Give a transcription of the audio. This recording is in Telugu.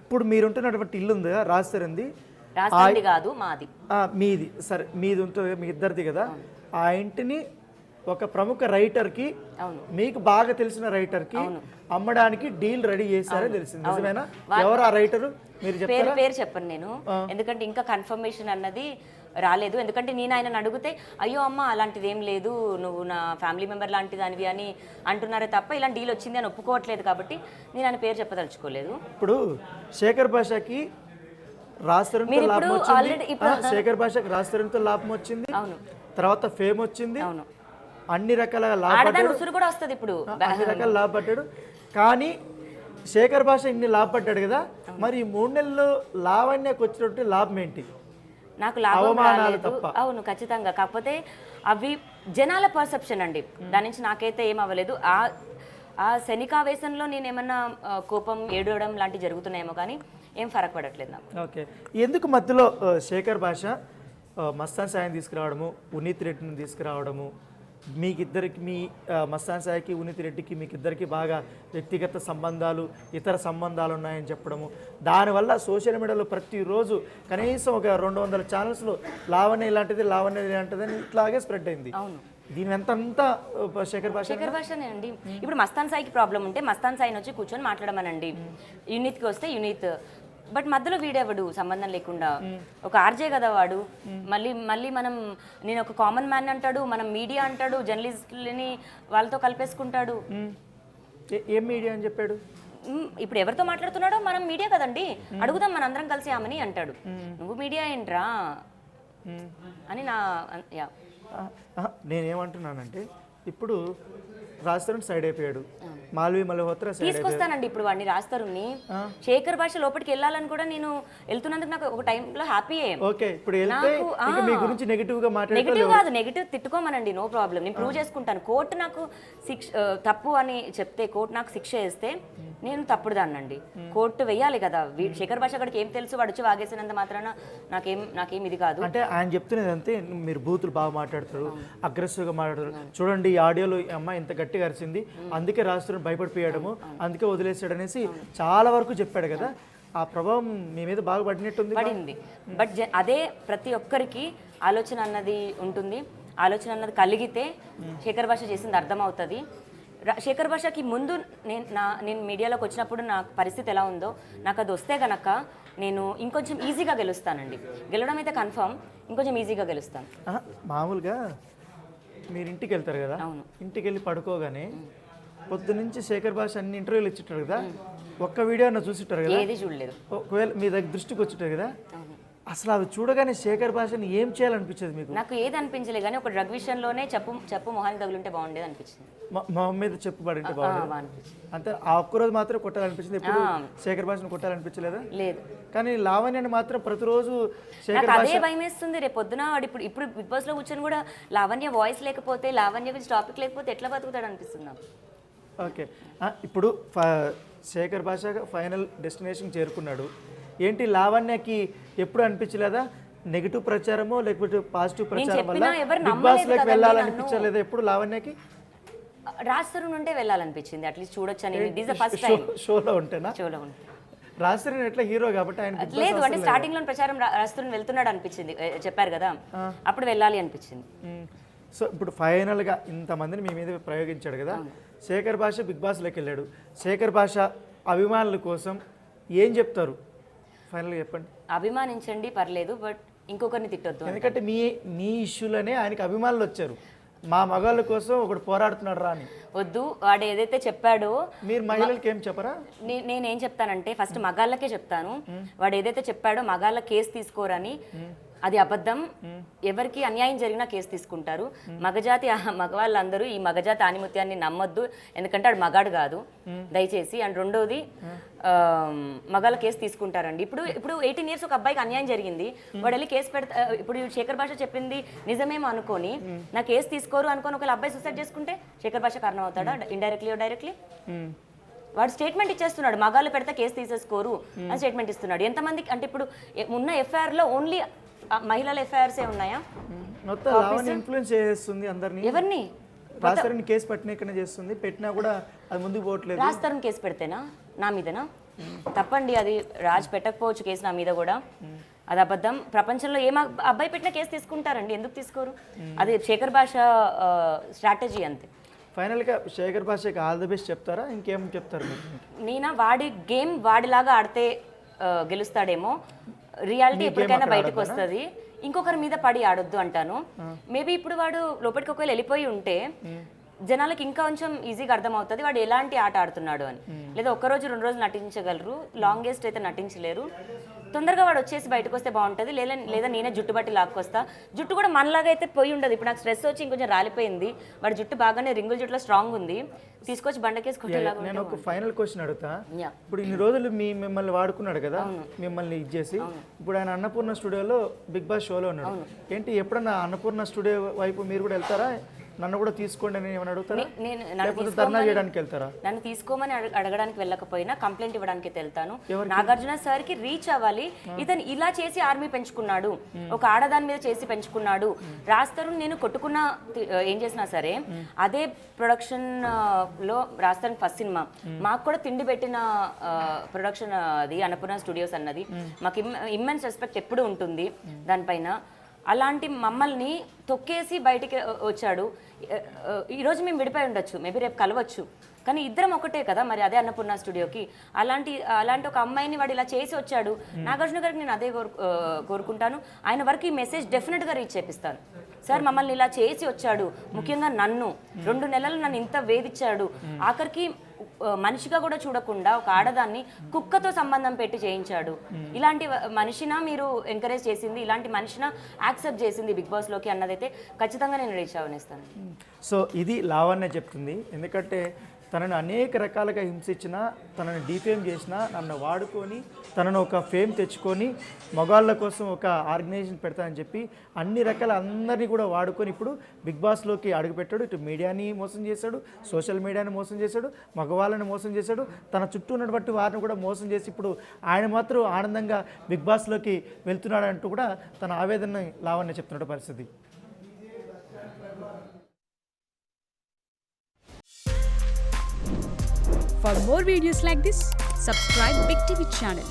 ఇప్పుడు మీరుంటున్నటువంటి ఇల్లు ఉంది రాజస్థాన్ది రాజధాని కాదు మాది. మీది సరే, మీది ఉంటుంది మీ ఇద్దరిది కదా. ఆ ఇంటిని ఒక ప్రముఖ రైటర్కి, మీకు బాగా తెలిసిన రైటర్కి అమ్మడానికి డీల్ రెడీ చేశారని తెలిసింది, నిజమేనా? ఎవరు ఆ రైటరు? మీరు చెప్తారా? పేరు చెప్పను నేను, ఎందుకంటే ఇంకా కన్ఫర్మేషన్ అన్నది రాలేదు. ఎందుకంటే నేను ఆయనను అడిగితే అయ్యో అమ్మ అలాంటిది ఏం లేదు, నువ్వు నా ఫ్యామిలీ మెంబర్ లాంటి దానివి అని అంటున్నారే తప్ప ఇలాంటి డీల్ వచ్చింది అని ఒప్పుకోవట్లేదు. కాబట్టి నేను ఆయన పేరు చెప్పదలుచుకోలేదు. ఇప్పుడు శేఖర్ భాషకి రాజస్థాన్తో లాభం వచ్చింది, శేఖర్ భాషకి రాజస్థాన్తో లాభం వచ్చింది, తర్వాత ఫేమ్ వచ్చింది, అన్ని రకాల ఉసురు కూడా వస్తుంది ఇప్పుడు, అన్ని రకాల లాభపడ్డాడు. కానీ శేఖర్ భాష ఇన్ని లాభపడ్డాడు కదా, మరి ఈ 3 నెలల్లో లావణ్యకు వచ్చినట్టు లాభం ఏంటి? నాకు లాభం రాలేదు. అవును, ఖచ్చితంగా. కాకపోతే అవి జనాల పర్సెప్షన్ అండి, దాని నుంచి నాకైతే ఏం అవ్వలేదు. ఆ శనికావేశంలో నేను ఏమన్నా కోపం ఏడవడం లాంటివి జరుగుతున్నాయేమో కానీ ఏం ఫరక్ పడట్లేదు నాకు. ఓకే, ఎందుకు మధ్యలో శేఖర్ భాష మస్తాన్ సాయిని తీసుకురావడము, ఉనీత్ రెడ్డిని తీసుకురావడము, మీకిద్దరికి, మీ మస్తాన్ సాయికి ఉనీత్ రెడ్డికి మీకిద్దరికి బాగా వ్యక్తిగత సంబంధాలు, ఇతర సంబంధాలు ఉన్నాయని చెప్పడము, దానివల్ల సోషల్ మీడియాలో ప్రతిరోజు కనీసం ఒక 200 ఛానల్స్లో లావణ్య ఇలాంటిది, లావణ్య ఇలాంటిదని ఇట్లాగే స్ప్రెడ్ అయింది. దీని అంతా శేఖర్ భాషనే అండి. ఇప్పుడు మస్తాన్ సాయికి ప్రాబ్లం ఉంటే మస్తాన్ సాయిని వచ్చి కూర్చొని మాట్లాడమనండి, యూనిత్కి వస్తే యూనిత్. బట్ మధ్యలో వీడేవాడు సంబంధం లేకుండా, ఒక ఆర్జే కదా వాడు. మళ్ళీ మనం, నేను ఒక కామన్ మ్యాన్ అంటాడు, మనం మీడియా అంటాడు, జర్నలిస్టులని వాళ్ళతో కలిపేసుకుంటాడు. ఏం మీడియా అని చెప్పాడు? ఇప్పుడు ఎవరితో మాట్లాడుతున్నాడో మనం మీడియా కదండి, అడుగుదాం మనందరం కలిసి ఆమెని అంటాడు. నువ్వు మీడియా ఏంట్రా అని నేనేమంటున్నానంటే, ఇప్పుడు రాజస్థాన్ సైడ్ అయిపోయాడు, మాల్వి మల్హోత్రా తీసుకొస్తానండి ఇప్పుడు వాడిని రాజస్థాన్ని. శేఖర్ భాష లోపలికి వెళ్ళాలని కూడా నేను వెళ్తున్నందుకు నాకు ఒక టైంలో హ్యాపీ. ఓకే, ఇప్పుడు మీ గురించి నెగిటివ్ కాదు, నెగిటివ్ తిట్టుకోమనండి, నో ప్రాబ్లం, నేను ప్రూవ్ చేసుకుంటాను. కోర్టు నాకు తప్పు అని చెప్తే, కోర్టు నాకు శిక్ష వేస్తే నేను తప్పుడు దాన్నండి. కోర్టు వెయ్యాలి కదా. శేఖర్ భాష అక్కడికి ఏం తెలుసు, వాడు వచ్చి వాగేసినంత మాత్రాన నాకేం ఇది కాదు. అంటే ఆయన చెప్తున్నది అంతే, మీరు బూతులు బాగా మాట్లాడతారు, అగ్రెసివ్గా మాట్లాడతారు. చూడండి ఈ ఆడియోలో ఈ అమ్మాయి ఇంత గట్టిగా అరిచింది, అందుకే రాజస్థాన్ భయపడిపోయాడము, అందుకే వదిలేసాడు అనేసి చాలా వరకు చెప్పాడు కదా. ఆ ప్రభావం మీ మీద బాగా పడినట్టుంది. పడింది. బట్ అదే ప్రతి ఒక్కరికి ఆలోచన అన్నది ఉంటుంది. ఆలోచన అన్నది కలిగితే శేఖర్ భాష చేసింది అర్థమవుతుంది. శేఖర్ భాషకి ముందు నేను మీడియాలోకి వచ్చినప్పుడు నా పరిస్థితి ఎలా ఉందో, నాకు అది వస్తే గనక నేను ఇంకొంచెం ఈజీగా గెలుస్తానండి. గెలవడం అయితే కన్ఫర్మ్, ఇంకొంచెం ఈజీగా గెలుస్తాను. మామూలుగా మీరు ఇంటికి వెళ్తారు కదా, ఇంటికి వెళ్ళి పడుకోగానే పొద్దు నుంచి శేఖర్ భాష అన్ని ఇంటర్వ్యూలు ఇచ్చింటారు కదా, ఒక్క వీడియో అన్న చూసిట్టారు కదా? ఏది చూడలేదు. ఒకవేళ మీ దగ్గర దృష్టికి వచ్చింటారు కదా, అసలు అవి చూడగానే శేఖర్ భాషని ఏం చేయాలనిపించేది మీకు? నాకు ఏది అనిపించలేదు, కానీ ఒక డ్రగ్ విషయంలోనే చెప్పు మొహానికి తగులుంటే బాగుండేది అనిపించింది. మొహం మీద చెప్పు పడింటే బాగుండేది అంతే. ఆ ఒక్కరోజు మాత్రం కొట్టాలనిపించింది, ఎప్పుడు శేఖర్ భాషను కొట్టాలనిపించలేదు? లేదు. కానీ లావణ్యని మాత్రం ప్రతిరోజు శేఖర్ భాష అదే భయం వేస్తుంది. రేపు పొద్దున వాడు ఇప్పుడు బిగ్ బాస్ లో కూర్చొని కూడా లావణ్య వాయిస్ లేకపోతే, లావణ్య గురించి టాపిక్ లేకపోతే ఎట్లా బతుకుతాడు అనిపిస్తుంది. ఓకే, ఇప్పుడు శేఖర్ భాష ఫైనల్ డెస్టినేషన్ చేరుకున్నాడు. ఏంటి లావణ్యకి ఎప్పుడు అనిపించలేదా నెగిటివ్ ప్రచారమో లేకపోతే పాజిటివ్ ప్రచారం వల్ల బిగ్ బాస్ లోకి వెళ్ళాలనిపించలేదా ఎప్పుడు లావణ్యకి? రాజస్థాన్ ఉంటే వెళ్ళాలనిపించింది, అట్లీస్ట్ చూడొచ్చు అని. It is the first time షోలో ఉంటేనా? షోలో ఉంటే రాజస్థాన్ ఎట్లా హీరో కాబట్టి ఆయన లేదు, అంటే స్టార్టింగ్ లో ప్రచారం రాజస్థాన్ వెళ్తున్నాడు అనిపించింది, చెప్పారు కదా, అప్పుడు వెళ్ళాలి అనిపించింది. సో ఇప్పుడు ఫైనల్గా ఇంతమందిని మీ మీద ప్రయోగించాడు కదా, శేఖర్ భాష బిగ్ బాస్లోకి వెళ్ళాడు. శేఖర్ భాష అభిమానుల కోసం ఏం చెప్తారు ఫైనల్గా చెప్పండి? అభిమానించండి పర్లేదు, బట్ ఇంకొకరిని తిట్టొద్దు. ఎందుకంటే మీ ఇష్యూలోనే ఆయనకి అభిమానులు వచ్చారు, మా మగాళ్ళ కోసం ఒకడు పోరాడుతున్నాడు రా అని. వద్దు, వాడు ఏదైతే చెప్పాడో. మీరు మహిళలకి ఏం చెప్పరా? నేనేం చెప్తానంటే ఫస్ట్ మగాళ్ళకే చెప్తాను, వాడు ఏదైతే చెప్పాడో మగాళ్ళ కేసు తీసుకోరని, అది అబద్ధం. ఎవరికి అన్యాయం జరిగినా కేసు తీసుకుంటారు. మగవాళ్ళందరూ ఈ మగజాతి ఆనిముత్యాన్ని నమ్మొద్దు, ఎందుకంటే వాడు మగాడు కాదు దయచేసి. అండ్ రెండోది, మగాళ్ళ కేసు తీసుకుంటారండి. ఇప్పుడు 18 years ఒక అబ్బాయికి అన్యాయం జరిగింది, వాడు వెళ్ళి కేసు పెడతా. ఇప్పుడు శేఖర్ భాష చెప్పింది నిజమేమో అనుకొని నా కేసు తీసుకోరు అనుకొని ఒకవేళ అబ్బాయి సూసైడ్ చేసుకుంటే శేఖర్ భాష కారణం అవుతాడా? ఇండైరెక్ట్లీ డైరెక్ట్లీ వాడు స్టేట్మెంట్ ఇచ్చేస్తున్నాడు, మగాళ్ళు పెడితే కేసు తీసేసుకోరు అని స్టేట్మెంట్ ఇస్తున్నాడు. ఎంతమందికి అంటే ఇప్పుడు ఉన్న ఎఫ్ఐఆర్ లో ఓన్లీ మహిళల ఎఫ్ఐఆర్సే ఉన్నాయా? ఇన్ఫ్లుయెన్స్ చేస్తుంది అందరినీ. ఎవరిని? రాస్తారని కేసు పట్టినక్కనే చేస్తుంది, పెట్టినా కూడా అది ముందుకు పోవట్లేదు. రాస్తారని కేసు పెడితేనా నా మీదనా? తప్పండి, అది రాజ్ పెట్టకపోవచ్చు కేసు నా మీద కూడా, అది అబద్ధం. ప్రపంచంలో ఏ అబ్బాయి పెట్టిన కేసు తీసుకుంటారండి, ఎందుకు తీసుకోరు? అది శేఖర్ భాష స్ట్రాటజీ అంతే. ఫైనల్గా శేఖర్ భాషకి ఆల్ ది బెస్ట్ చెప్తారా, ఇంకేం చెప్తారు మీరు? నేనా వాడి గేమ్ వాడిలాగా ఆడితే గెలుస్తాడేమో, రియాలిటీ ఎప్పటికైనా బయటకు వస్తుంది. ఇంకొకరి మీద పడి ఆడొద్దు అంటాను. మేబీ ఇప్పుడు వాడు లోపలికి ఒకవేళ వెళ్ళిపోయి ఉంటే జనాలకు ఇంకా కొంచెం ఈజీగా అర్థమవుతుంది వాడు ఎలాంటి ఆట ఆడుతున్నాడు అని. లేదా ఒక్కరోజు 2 రోజులు నటించగలరు, లాంగెస్ట్ అయితే నటించలేరు. తొందరగా వాడు వచ్చేసి బయటకు వస్తే బాగుంటుంది. లేదా నేనే జుట్టు బట్టి లాక్కొస్తా. జుట్టు కూడా మనలాగా అయితే పోయి ఉండదు. ఇప్పుడు నాకు స్ట్రెస్ వచ్చి ఇంకొంచెం రాలిపోయింది. వాడి జుట్టు బాగానే రింగుల జుట్టులో స్ట్రాంగ్ ఉంది, తీసుకొచ్చి బండకేసి కొట్టేలాగా. నేను ఒక ఫైనల్ క్వశ్చన్ అడుగుతా. ఇప్పుడు ఇన్ని రోజులు మిమ్మల్ని వాడుకున్నాడు కదా, మిమ్మల్ని ఇచ్చేసి, ఇప్పుడు ఆయన అన్నపూర్ణ స్టూడియోలో బిగ్ బాస్ షోలో ఉన్నాడు. ఏంటి ఎప్పుడన్నా అన్నపూర్ణ స్టూడియో వైపు మీరు కూడా వెళ్తారా? నన్ను కూడా తీసుకోండి అని ఏమైనా అడుగుతారా? ధర్నా చేయడానికి వెళ్తారా? నన్ను తీసుకోమని అడగడానికి వెళ్ళకపోయినా కంప్లైంట్ ఇవ్వడానికి వెళ్తాను. నాగార్జున సార్ కి రీచ్ అవ్వాలి. ఇతను ఇలా చేసి ఆర్మీ పెంచుకున్నాడు, ఒక ఆడదాని మీద చేసి పెంచుకున్నాడు. రాస్తారు నేను కొట్టుకున్న ఏం చేసినా సరే అదే ప్రొడక్షన్ లో రాస్తాను ఫస్ట్ సినిమా. మాకు కూడా తిండి పెట్టిన ప్రొడక్షన్ అది అన్నపూర్ణ స్టూడియోస్ అన్నది. మాకు ఇమ్మెన్స్ రెస్పెక్ట్ ఎప్పుడు ఉంటుంది దానిపైన. అలాంటి మమ్మల్ని తొక్కేసి బయటికి వచ్చాడు. ఈరోజు మేము విడిపోయి ఉండొచ్చు, మేబీ రేపు కలవచ్చు, కానీ ఇద్దరం ఒకటే కదా మరి. అదే అన్నపూర్ణ స్టూడియోకి అలాంటి ఒక అమ్మాయిని వాడు ఇలా చేసి వచ్చాడు. నాగార్జున గారికి నేను అదే కోరుకుంటాను. ఆయన వరకు ఈ మెసేజ్ డెఫినెట్గా రీచ్ చేపిస్తాను. సార్ మమ్మల్ని ఇలా చేసి వచ్చాడు, ముఖ్యంగా నన్ను 2 నెలలు నన్ను ఇంత వేధించాడు. ఆఖరికి మనిషిగా కూడా చూడకుండా ఒక ఆడదాన్ని కుక్కతో సంబంధం పెట్టి చేయించాడు. ఇలాంటి మనిషినా మీరు ఎంకరేజ్ చేసింది, ఇలాంటి మనిషినా యాక్సెప్ట్ చేసింది బిగ్ బాస్లోకి అన్నదైతే ఖచ్చితంగా నేను రీచ్ అవనేస్తాను. సో ఇది లావణ్య చెప్తుంది. ఎందుకంటే తనను అనేక రకాలుగా హింసించినా, తనను డిఫేమ్ చేసినా, నన్ను వాడుకొని తనను ఒక ఫేమ్ తెచ్చుకొని మగాళ్ళ కోసం ఒక ఆర్గనైజేషన్ పెడతానని చెప్పి అన్ని రకాల అందరినీ కూడా వాడుకొని ఇప్పుడు బిగ్ బాస్లోకి అడుగుపెట్టాడు. ఇటు మీడియాని మోసం చేశాడు, సోషల్ మీడియాని మోసం చేశాడు, మగవాళ్ళని మోసం చేశాడు, తన చుట్టూ ఉన్నటువంటి వారిని కూడా మోసం చేసి ఇప్పుడు ఆయన మాత్రం ఆనందంగా బిగ్ బాస్లోకి వెళ్తున్నాడు అంటూ కూడా తన ఆవేదన లావణ్య చెప్తున్నాడు పరిస్థితి. For more videos like this, subscribe Big TV channel.